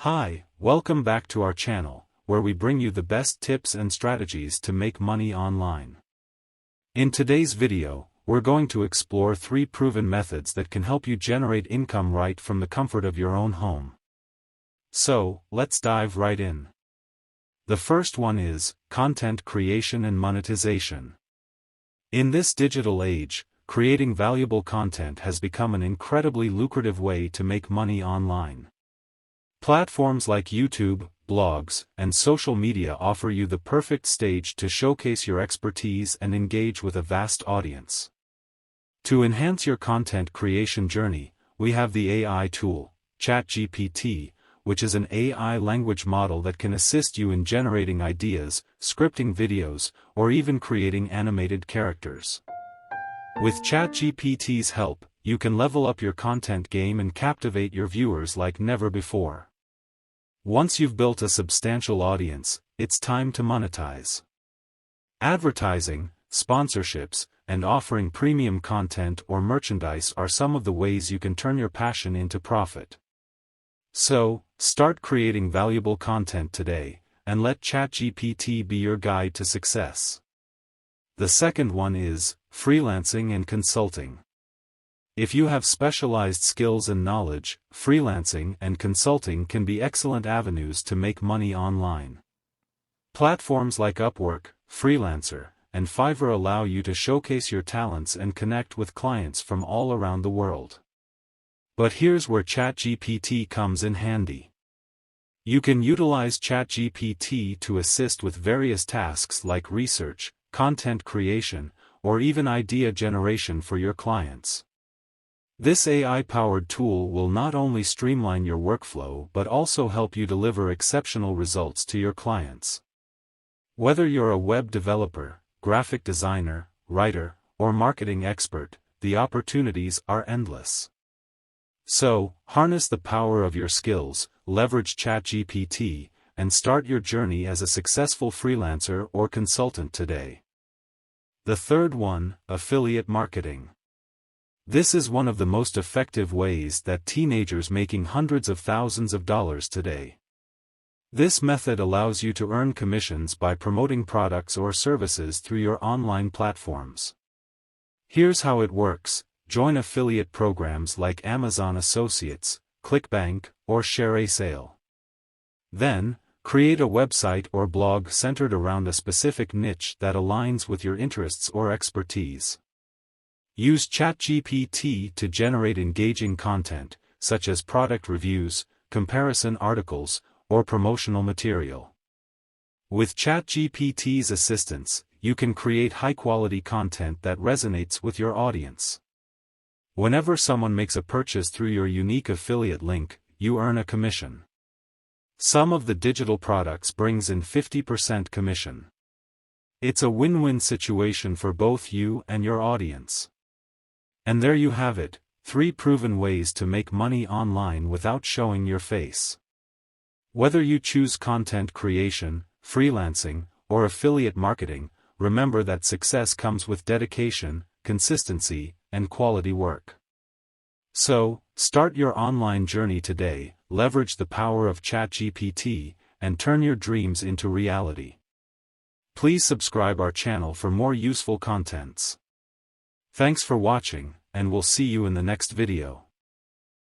Hi, welcome back to our channel, where we bring you the best tips and strategies to make money online. In today's video, we're going to explore 3 proven methods that can help you generate income right from the comfort of your own home. So, let's dive right in. The first one is content creation and monetization. In this digital age, creating valuable content has become an incredibly lucrative way to make money online. Platforms like YouTube, blogs, and social media offer you the perfect stage to showcase your expertise and engage with a vast audience. To enhance your content creation journey, we have the AI tool, ChatGPT, which is an AI language model that can assist you in generating ideas, scripting videos, or even creating animated characters. With ChatGPT's help, you can level up your content game and captivate your viewers like never before. Once you've built a substantial audience, it's time to monetize. Advertising, sponsorships, and offering premium content or merchandise are some of the ways you can turn your passion into profit. So, start creating valuable content today, and let ChatGPT be your guide to success. The second one is freelancing and consulting. If you have specialized skills and knowledge, freelancing and consulting can be excellent avenues to make money online. Platforms like Upwork, Freelancer, and Fiverr allow you to showcase your talents and connect with clients from all around the world. But here's where ChatGPT comes in handy. You can utilize ChatGPT to assist with various tasks like research, content creation, or even idea generation for your clients. This AI-powered tool will not only streamline your workflow but also help you deliver exceptional results to your clients. Whether you're a web developer, graphic designer, writer, or marketing expert, the opportunities are endless. So, harness the power of your skills, leverage ChatGPT, and start your journey as a successful freelancer or consultant today. The third one, affiliate marketing. This is one of the most effective ways that teenagers making hundreds of thousands of dollars today. This method allows you to earn commissions by promoting products or services through your online platforms. Here's how it works: join affiliate programs like Amazon Associates, ClickBank, or ShareASale. Then, create a website or blog centered around a specific niche that aligns with your interests or expertise. Use ChatGPT to generate engaging content, such as product reviews, comparison articles, or promotional material. With ChatGPT's assistance, you can create high-quality content that resonates with your audience. Whenever someone makes a purchase through your unique affiliate link, you earn a commission. Some of the digital products brings in 50% commission. It's a win-win situation for both you and your audience. And there you have it, 3 proven ways to make money online without showing your face. Whether you choose content creation, freelancing, or affiliate marketing, remember that success comes with dedication, consistency, and quality work. So, start your online journey today, leverage the power of ChatGPT, and turn your dreams into reality. Please subscribe our channel for more useful contents. Thanks for watching, and we'll see you in the next video.